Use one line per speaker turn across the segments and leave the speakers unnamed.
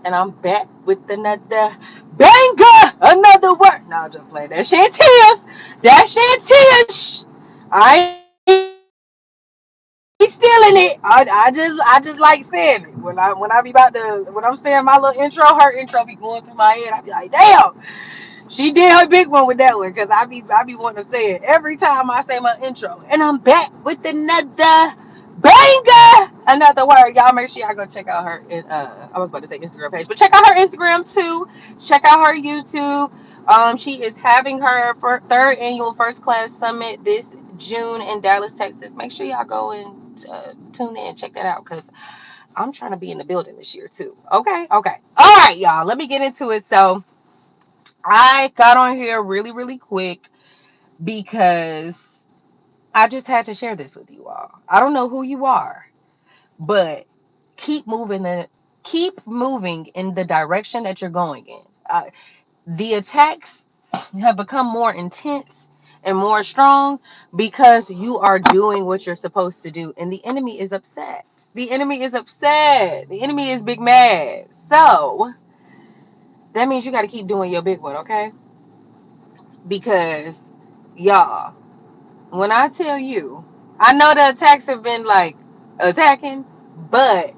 and I'm back with another banger, another word. No, I'm just playing. That shit tears. That shit tears. I ain't stealing it. I just like saying it when I be about to when I'm saying my little intro. Her intro be going through my head. I be like, damn. She did her big one with that one because I be wanting to say it every time I say my intro. And I'm back with another banger, another word. Y'all make sure y'all go check out her. I was about to say Instagram page, but check out her Instagram too. Check out her YouTube. She is having her third annual First Class Summit this June in Dallas, Texas. Make sure y'all go and tune in, check that out, because I'm trying to be in the building this year too. Okay, okay. All right, y'all. Let me get into it. So I got on here really, really quick because I just had to share this with you all. I don't know who you are, but keep moving keep moving in the direction that you're going in. The attacks have become more intense and more strong because you are doing what you're supposed to do, and the enemy is upset. The enemy is upset. The enemy is big mad. So that means you got to keep doing your big one, okay? Because y'all, when I tell you, I know the attacks have been like attacking, but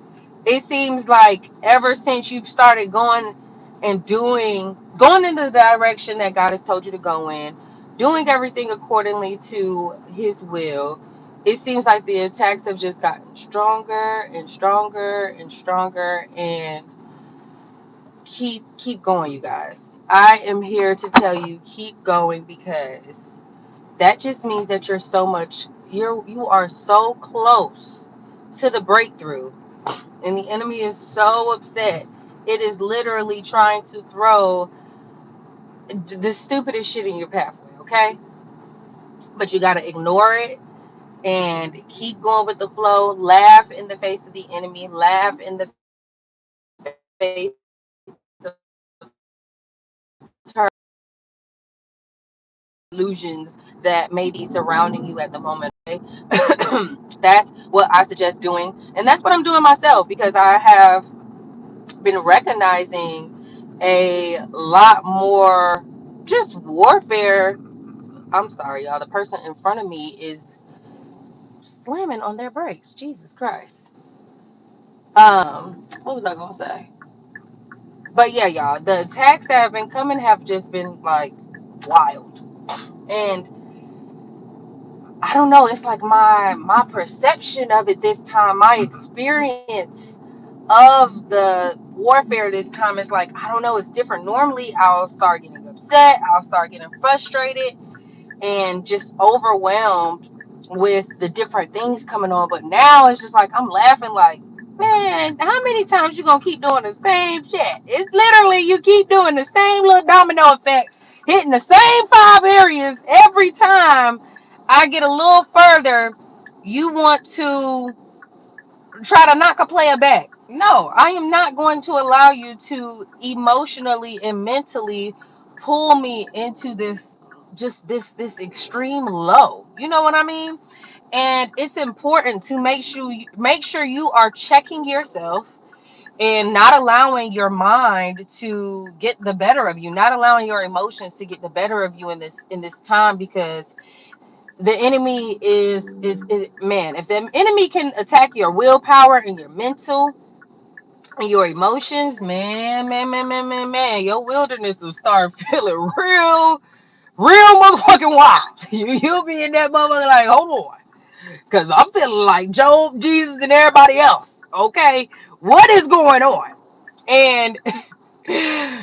it seems like ever since you've started going and going in the direction that God has told you to go in, doing everything accordingly to His will, it seems like the attacks have just gotten stronger and stronger and stronger. And keep going, you guys. I am here to tell you, keep going, because that just means that you are so close to the breakthrough, and the enemy is so upset. It is literally trying to throw the stupidest shit in your pathway, okay? But you got to ignore it and keep going with the flow. Laugh in the face of the enemy, laugh in the face of illusions that may be surrounding you at the moment. Okay? That's what I suggest doing, and that's what I'm doing myself, because I have been recognizing a lot more just warfare. I'm sorry, y'all. The person in front of me is slamming on their brakes. Jesus Christ. What was I gonna say? But yeah, y'all, the attacks that have been coming have just been like wild. And I don't know, it's like my perception of it this time, my experience of the warfare this time is like, I don't know, it's different. Normally I'll start getting upset, I'll start getting frustrated and just overwhelmed with the different things coming on. But now it's just like I'm laughing like, man, how many times you gonna keep doing the same shit? It's literally you keep doing the same little domino effect, hitting the same 5 areas every time. I get a little further, you want to try to knock a player back. No, I am not going to allow you to emotionally and mentally pull me into this extreme low. You know what I mean? And it's important to make sure you are checking yourself and not allowing your mind to get the better of you, not allowing your emotions to get the better of you in this time, because the enemy is man, if the enemy can attack your willpower and your mental and your emotions, man, your wilderness will start feeling real motherfucking wild. You'll be in that motherfucker like, hold on, because I'm feeling like Job, Jesus, and everybody else. Okay, what is going on? And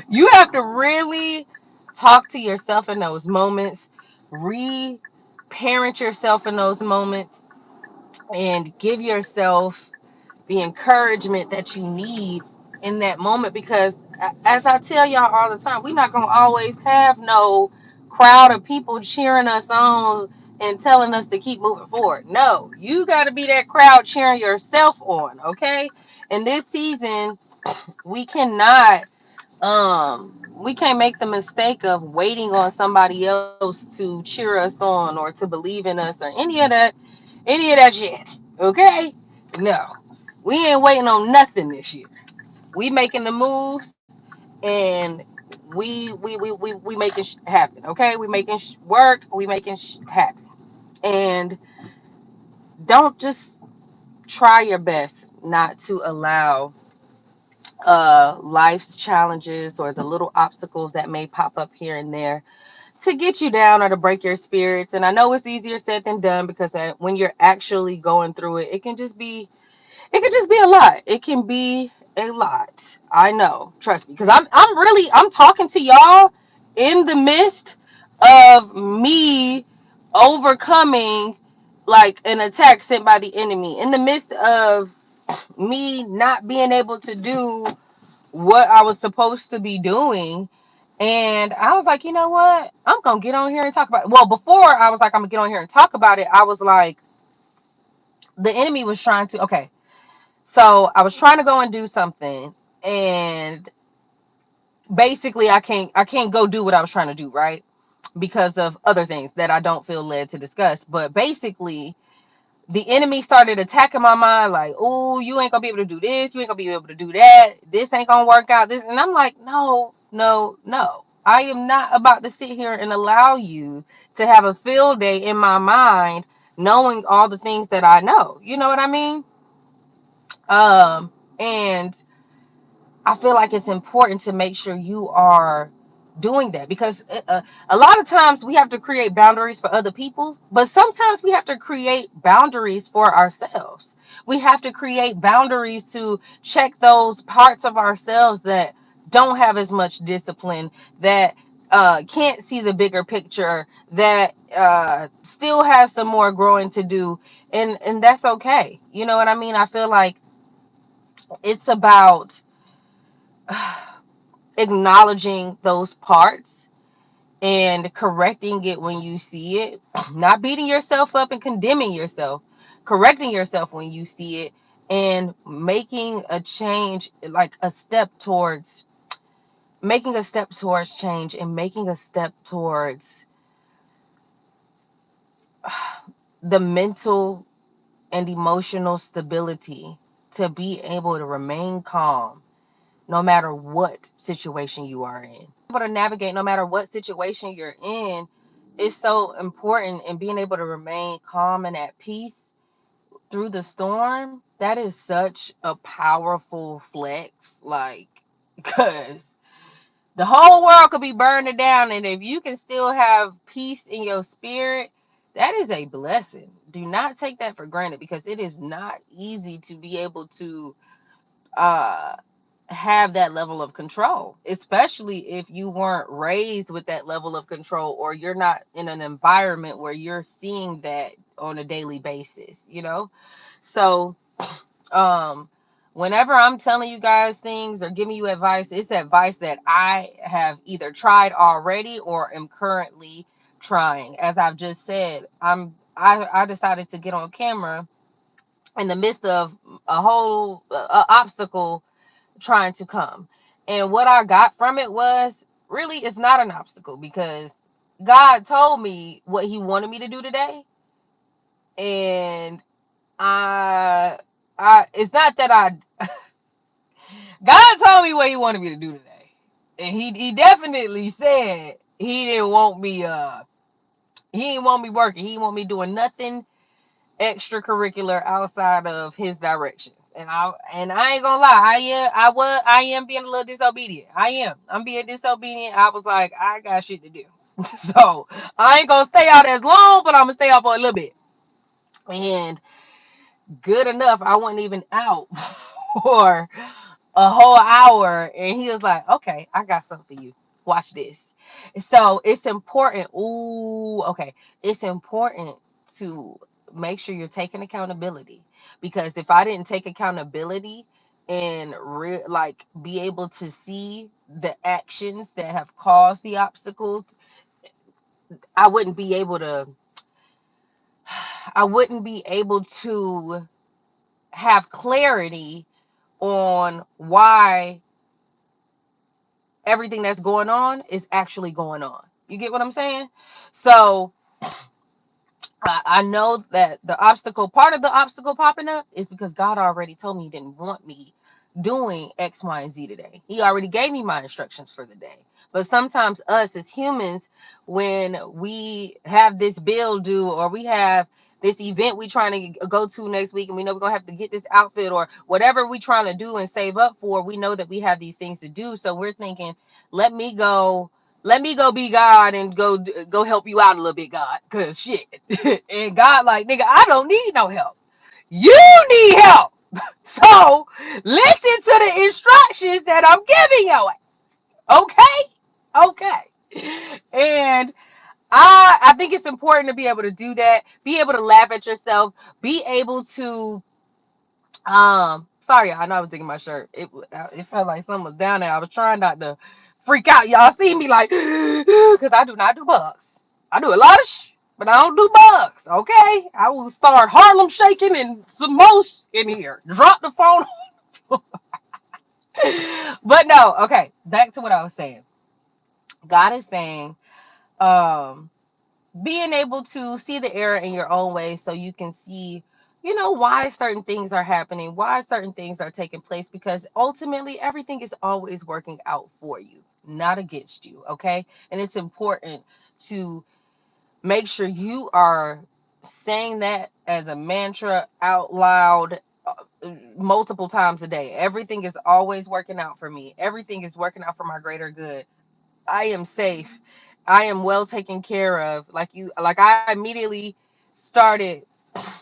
you have to really talk to yourself in those moments, re-parent yourself in those moments, and give yourself the encouragement that you need in that moment. Because as I tell y'all all the time, we're not going to always have no crowd of people cheering us on and telling us to keep moving forward. No, you got to be that crowd cheering yourself on, okay? In this season, we cannot we can't make the mistake of waiting on somebody else to cheer us on or to believe in us or any of that shit. Okay? No. We ain't waiting on nothing this year. We making the moves, and we making happen. Okay, we making work. We making happen. And don't just try your best not to allow life's challenges or the little obstacles that may pop up here and there to get you down or to break your spirits. And I know it's easier said than done, because when you're actually going through it, it can just be a lot. It can be a lot. I know. Trust me. Because I'm talking to y'all in the midst of me overcoming like an attack sent by the enemy. In the midst of me not being able to do what I was supposed to be doing. And I was like, you know what? I'm gonna get on here and talk about it. Well, before I was like, I'm gonna get on here and talk about it, I was like, the enemy was trying to, okay, so I was trying to go and do something, and basically I can't go do what I was trying to do, right? Because of other things that I don't feel led to discuss. But basically, the enemy started attacking my mind, like, oh, you ain't gonna be able to do this, you ain't gonna be able to do that, this ain't gonna work out, this. And I'm like, no, no, no, I am not about to sit here and allow you to have a field day in my mind, knowing all the things that I know. You know what I mean? And I feel like it's important to make sure you are doing that, because a lot of times we have to create boundaries for other people, but sometimes we have to create boundaries for ourselves. We have to create boundaries to check those parts of ourselves that don't have as much discipline, that can't see the bigger picture, that still has some more growing to do, and that's okay. You know what I mean? I feel like it's about acknowledging those parts and correcting it when you see it, not beating yourself up and condemning yourself, correcting yourself when you see it, and making a change, like making a step towards change, and making a step towards the mental and emotional stability to be able to remain calm no matter what situation you are in. Able to navigate no matter what situation you're in is so important, and being able to remain calm and at peace through the storm, that is such a powerful flex. Like, because the whole world could be burning down, and if you can still have peace in your spirit, that is a blessing. Do not take that for granted, because it is not easy to be able to uh have that level of control, especially if you weren't raised with that level of control, or you're not in an environment where you're seeing that on a daily basis, you know? So, um, whenever I'm telling you guys things or giving you advice, it's advice that I have either tried already or am currently trying. As I've just said, I decided to get on camera in the midst of a whole obstacle trying to come. And what I got from it was, really, it's not an obstacle, because God told me what he wanted me to do today. And I it's not that God told me what he wanted me to do today. And he definitely said he didn't want me working. He didn't want me doing nothing extracurricular outside of his directions. And I ain't gonna lie, I am being a little disobedient. I'm being disobedient. I was like, I got shit to do. So I ain't gonna stay out as long, but I'm gonna stay out for a little bit. And good enough, I wasn't even out for a whole hour, and he was like, okay, I got something for you, watch this. So it's important. Ooh, okay, it's important to make sure you're taking accountability, because if I didn't take accountability and like be able to see the actions that have caused the obstacles, i wouldn't be able to I wouldn't be able to have clarity on why everything that's going on is actually going on. You get what I'm saying? So I know that part of the obstacle popping up is because God already told me he didn't want me doing X, Y, and Z today. He already gave me my instructions for the day. But sometimes us as humans, when we have this bill due or we have this event we trying to go to next week and we know we're gonna have to get this outfit or whatever we trying to do and save up for, we know that we have these things to do. So we're thinking, let me go be God and go help you out a little bit, God, cause shit. And God like, nigga, I don't need no help. You need help. So listen to the instructions that I'm giving you. Okay? Okay. And I think it's important to be able to do that, be able to laugh at yourself, be able to sorry, I know I was digging my shirt. It felt like something was down there. I was trying not to freak out. Y'all see me like because I do not do bugs. I do a lot of but I don't do bugs. Okay? I will start Harlem shaking and some more in here. Drop the phone. But no, okay, back to what I was saying. God is saying, um, being able to see the error in your own way so you can see, why certain things are happening, why certain things are taking place, because ultimately everything is always working out for you, not against you, okay? And it's important to make sure you are saying that as a mantra out loud multiple times a day. Everything is always working out for me. Everything is working out for my greater good. I am safe. I am well taken care of. Like I immediately started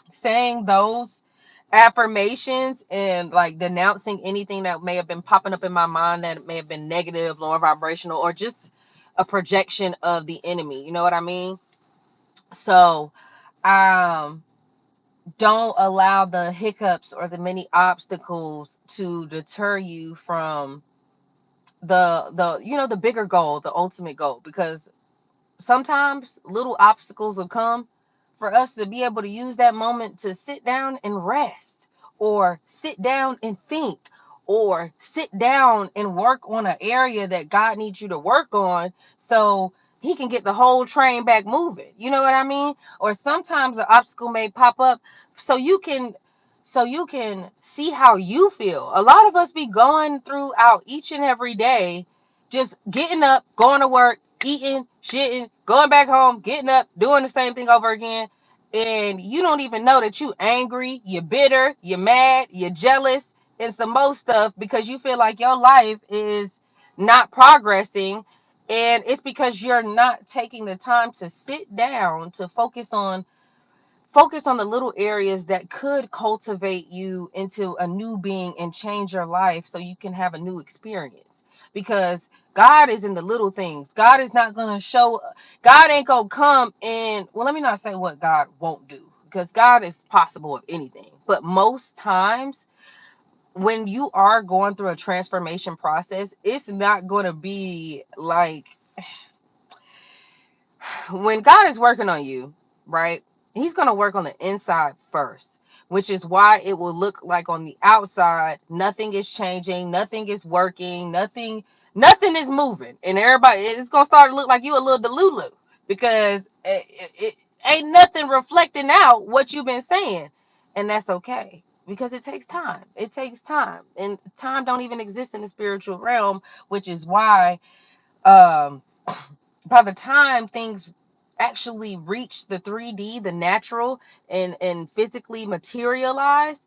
saying those affirmations and like denouncing anything that may have been popping up in my mind that may have been negative, lower vibrational, or just a projection of the enemy. You know what I mean? So, um, don't allow the hiccups or the many obstacles to deter you from the bigger goal, the ultimate goal, because sometimes little obstacles will come for us to be able to use that moment to sit down and rest, or sit down and think, or sit down and work on an area that God needs you to work on so he can get the whole train back moving. You know what I mean? Or sometimes an obstacle may pop up so you can see how you feel. A lot of us be going throughout each and every day just getting up, going to work, eating, shitting, going back home, getting up, doing the same thing over again. And you don't even know that you angry, you're bitter, you're mad, you're jealous, and some more stuff because you feel like your life is not progressing. And it's because you're not taking the time to sit down to focus on the little areas that could cultivate you into a new being and change your life so you can have a new experience. Because God is in the little things. God is not going to God ain't going to come and, well, let me not say what God won't do, because God is possible of anything. But most times, when you are going through a transformation process, it's not going to be like when God is working on you, right? He's going to work on the inside first, which is why it will look like on the outside nothing is changing, nothing is working, nothing is moving, and everybody it's going to start to look like you a little delulu because it ain't nothing reflecting out what you've been saying, and that's okay because it takes time. It takes time, and time don't even exist in the spiritual realm, which is why um by the time things actually reach the 3D, the natural and physically materialized,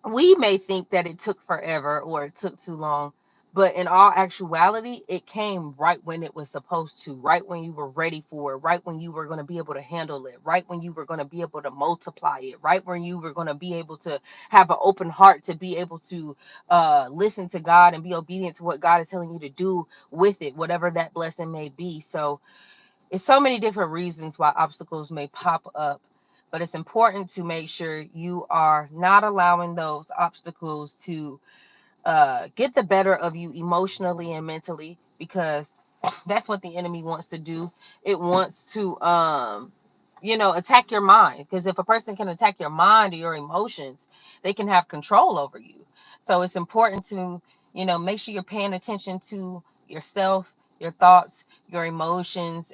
we may think that it took forever or it took too long, but in all actuality, it came right when it was supposed to, right when you were ready for it, right when you were going to be able to handle it, right when you were going to be able to multiply it, right when you were going to be able to have an open heart to be able to listen to God and be obedient to what God is telling you to do with it, whatever that blessing may be. So it's so many different reasons why obstacles may pop up, but it's important to make sure you are not allowing those obstacles to get the better of you emotionally and mentally, because that's what the enemy wants to do. It wants to attack your mind, because if a person can attack your mind or your emotions, they can have control over you. So it's important to make sure you're paying attention to yourself, your thoughts, your emotions,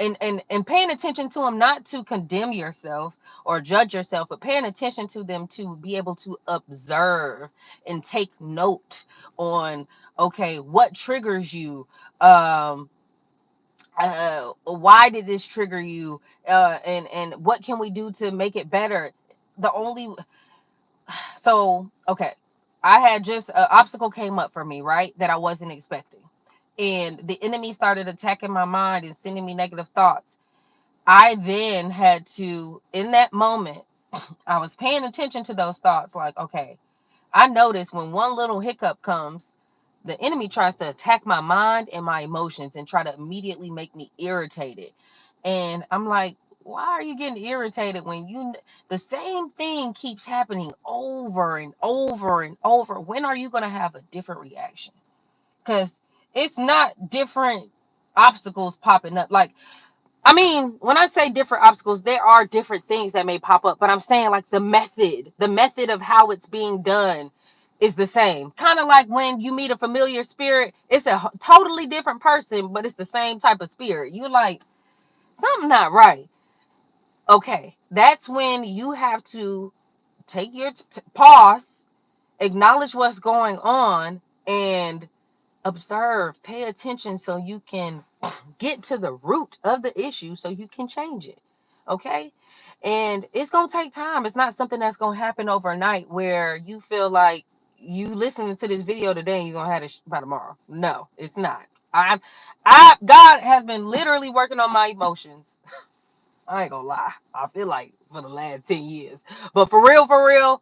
and paying attention to them, not to condemn yourself or judge yourself, but paying attention to them to be able to observe and take note on, okay, what triggers you, um why did this trigger you, and what can we do to make it better. The only So, okay, I had just an obstacle came up for me, right, that I wasn't expecting. And the enemy started attacking my mind and sending me negative thoughts. I then had to, in that moment, I was paying attention to those thoughts like, okay, I notice when one little hiccup comes, the enemy tries to attack my mind and my emotions and try to immediately make me irritated. And I'm like, why are you getting irritated when the same thing keeps happening over and over and over? When are you going to have a different reaction? Because it's not different obstacles popping up. Like, I mean, when I say different obstacles, there are different things that may pop up, but I'm saying like the method of how it's being done is the same. Kind of like when you meet a familiar spirit, it's a totally different person, but it's the same type of spirit. You're like, something not right. Okay, that's when you have to take your pause, acknowledge what's going on, and observe, pay attention so you can get to the root of the issue so you can change it. Okay? And it's going to take time. It's not something that's going to happen overnight where you feel like you listening to this video today and you're going to have it by tomorrow. No, it's not. God has been literally working on my emotions. I ain't gonna lie. I feel like for the last 10 years. But for real,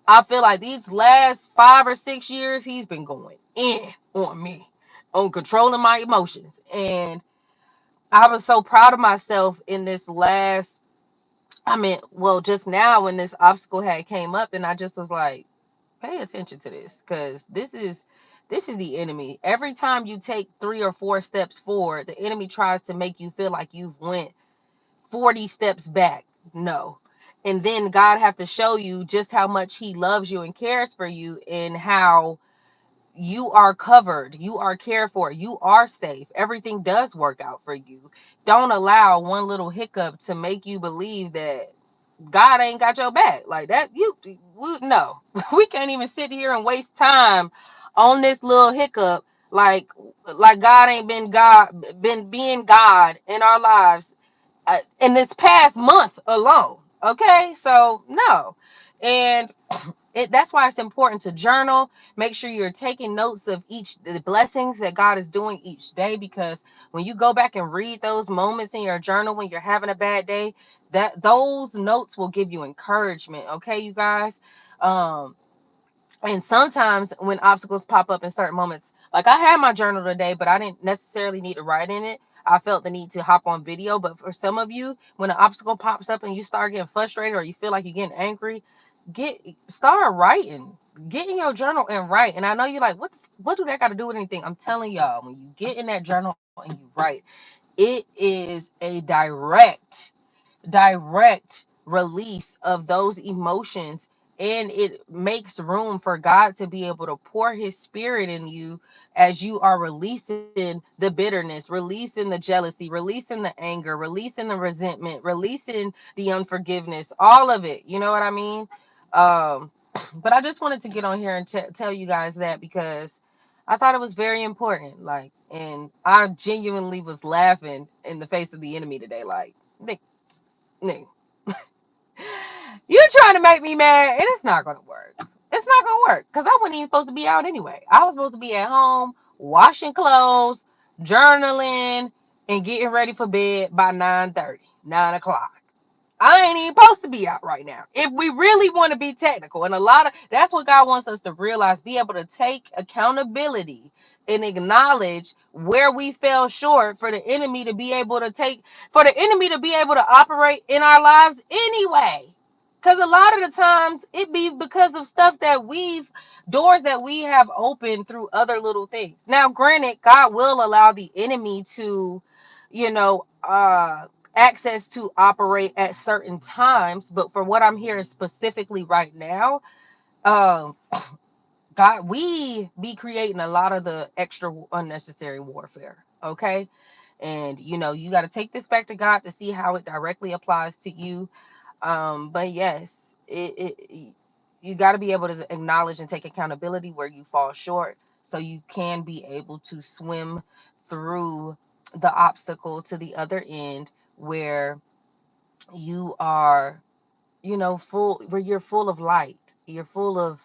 I feel like these last 5 or 6 years, he's been going in on me, on controlling my emotions. And I was so proud of myself in this last, I mean, well, just now when this obstacle had came up, and I just was like, pay attention to this, because this is the enemy. Every time you take 3 or 4 steps forward, the enemy tries to make you feel like you've went 40 steps back. No. And then God have to show you just how much he loves you and cares for you, and how you are covered, you are cared for, you are safe. Everything does work out for you. Don't allow one little hiccup to make you believe that God ain't got your back. Like that, no. We can't even sit here and waste time on this little hiccup, like God ain't been being God in our lives in this past month alone. Okay, so no. And that's why it's important to journal. Make sure you're taking notes of the blessings that God is doing each day, because when you go back and read those moments in your journal when you're having a bad day, that those notes will give you encouragement. Okay, you guys. um and sometimes when obstacles pop up in certain moments, like I had my journal today, but I didn't necessarily need to write in it. I felt the need to hop on video. But for some of you, when an obstacle pops up and you start getting frustrated or you feel like you're getting angry, start writing. Get in your journal and write. And I know you're like, what do that got to do with anything? I'm telling y'all, when you get in that journal and you write, it is a direct release of those emotions, and it makes room for God to be able to pour his spirit in you as you are releasing the bitterness, releasing the jealousy, releasing the anger, releasing the resentment, releasing the unforgiveness, all of it. You know what I mean? um but I just wanted to get on here and tell you guys that, because I thought it was very important. Like, and I genuinely was laughing in the face of the enemy today. Like, Nick, you're trying to make me mad, and it's not gonna work. It's not gonna work, because I wasn't even supposed to be out anyway. I was supposed to be at home washing clothes, journaling, and getting ready for bed by 9:30, 9 o'clock. I ain't even supposed to be out right now. If we really want to be technical, and a lot of that's what God wants us to realize, be able to take accountability and acknowledge where we fell short for the enemy to be able to operate in our lives anyway. Because a lot of the times it be because of stuff that doors that we have opened through other little things. Now, granted, God will allow the enemy to, you know, access to operate at certain times, but for what I'm hearing specifically right now, um God, we be creating a lot of the extra unnecessary warfare. Okay, And you got to take this back to God to see how it directly applies to you. But yes, you got to be able to acknowledge and take accountability where you fall short, so you can be able to swim through the obstacle to the other end, where you are, full, where you're full of light, you're full of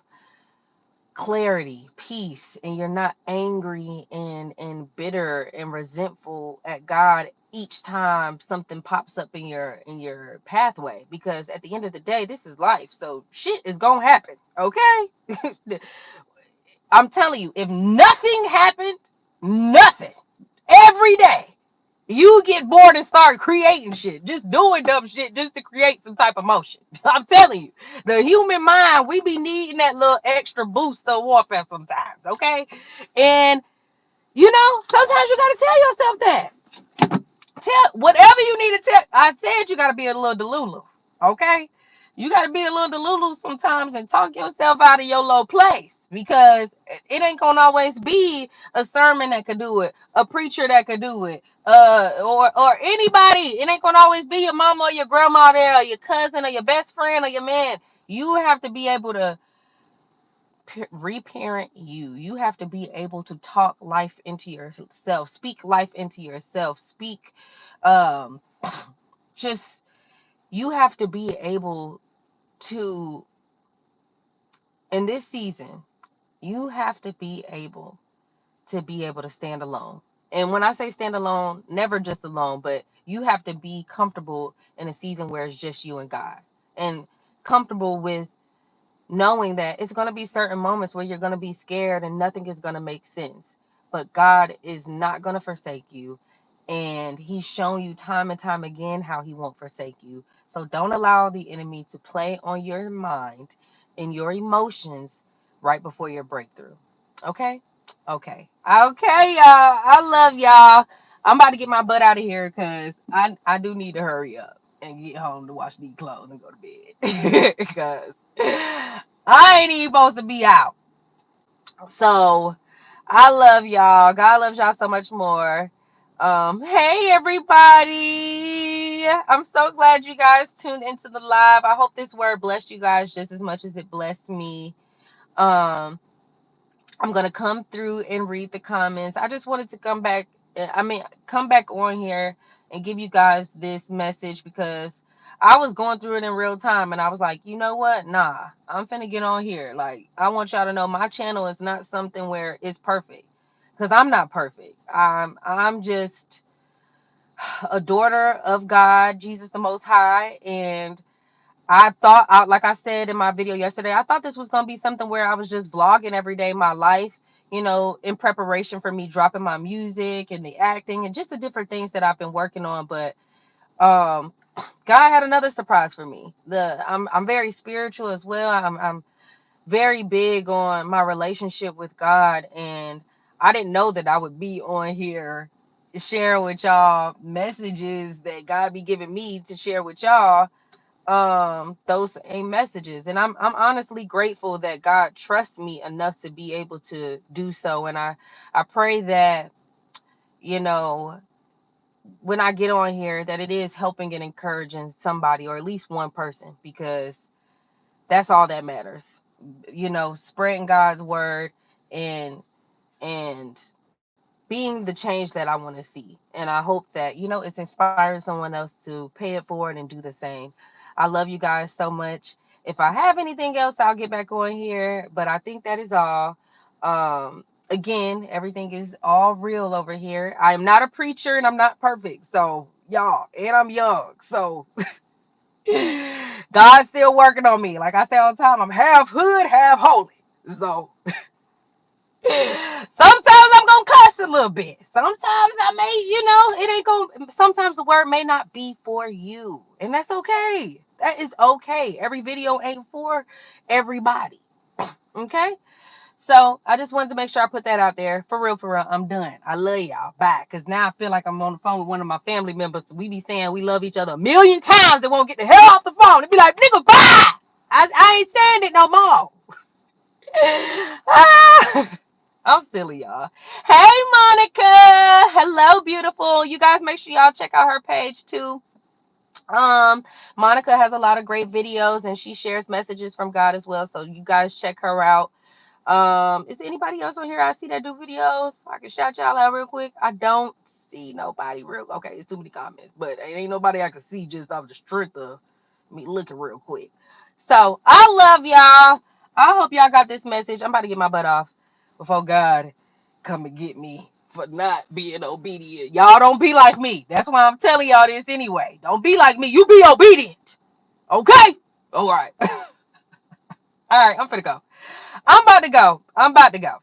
clarity, peace, and you're not angry and bitter and resentful at God each time something pops up in your pathway. Because at the end of the day, this is life, so shit is gonna happen, okay? I'm telling you, if nothing happened, nothing, every day you get bored and start creating shit, just doing dumb shit just to create some type of motion. I'm telling you, the human mind, we be needing that little extra boost of warfare sometimes, okay? And sometimes you gotta tell yourself that. Tell whatever you need to tell. I said you gotta be a little delulu, okay? You gotta be a little delulu sometimes and talk yourself out of your low place, because it ain't gonna always be a sermon that could do it, a preacher that could do it, or anybody. It ain't gonna always be your mama or your grandma there, or your cousin or your best friend or your man. You have to be able to reparent you. You have to be able to talk life into yourself, speak life into yourself, speak, um, just, you have to be able to, in this season, you have to be able to stand alone. And when I say stand alone, never just alone, but you have to be comfortable in a season where it's just you and God, and comfortable with knowing that it's going to be certain moments where you're going to be scared and nothing is going to make sense. But God is not going to forsake you. And he's shown you time and time again how he won't forsake you. So don't allow the enemy to play on your mind and your emotions right before your breakthrough. Okay? Okay, y'all. I love y'all. I'm about to get my butt out of here because I do need to hurry up and get home to wash these clothes and go to bed. Because I ain't even supposed to be out. So I love y'all. God loves y'all so much more. Hey everybody. I'm so glad you guys tuned into the live. I hope this word blessed you guys just as much as it blessed me. Um, I'm gonna come through and read the comments. I just wanted to come back on here and give you guys this message because I was going through it in real time and I was like, you know what? Nah, I'm finna get on here. Like, I want y'all to know my channel is not something where it's perfect. Because I'm not perfect. I'm just a daughter of God, Jesus the Most High, and I thought, like I said in my video yesterday, I thought this was going to be something where I was just vlogging every day my life, in preparation for me dropping my music and the acting and just the different things that I've been working on. But um, God had another surprise for me. I'm very spiritual as well. I'm very big on my relationship with God, and I didn't know that I would be on here sharing with y'all messages that God be giving me to share with y'all, those same messages. And I'm honestly grateful that God trusts me enough to be able to do so. And I pray that, you know when I get on here, that it is helping and encouraging somebody, or at least one person, because that's all that matters. Spreading God's word, and and being the change that I want to see. And I hope that, it's inspiring someone else to pay it forward and do the same. I love you guys so much. If I have anything else, I'll get back on here. But I think that is all. Again, everything is all real over here. I am not a preacher and I'm not perfect. So, y'all, and I'm young. So, God's still working on me. Like I say all the time, I'm half hood, half holy. So, sometimes I'm gonna cuss a little bit. Sometimes I may, it ain't gonna. Sometimes the word may not be for you, and that's okay. That is okay. Every video ain't for everybody. Okay. So I just wanted to make sure I put that out there. For real, for real. I'm done. I love y'all. Bye. Because now I feel like I'm on the phone with one of my family members. We be saying we love each other a million times and won't get the hell off the phone. They be like, nigga, bye. I ain't saying it no more. I'm silly, y'all. Hey, Monica. Hello, beautiful. You guys make sure y'all check out her page too. Um, Monica has a lot of great videos and she shares messages from God as well. So you guys check her out. Is there anybody else on here I see that do videos? I can shout y'all out real quick. I don't see nobody real. Okay, it's too many comments, but ain't nobody I can see just off the strength of me looking real quick. So I love y'all. I hope y'all got this message. I'm about to get my butt off before God come and get me for not being obedient. Y'all don't be like me. That's why I'm telling y'all this anyway. Don't be like me. You be obedient. Okay? All right. All right, I'm finna go. I'm about to go. I'm about to go.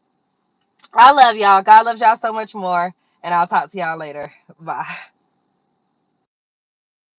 I love y'all. God loves y'all so much more. And I'll talk to y'all later. Bye.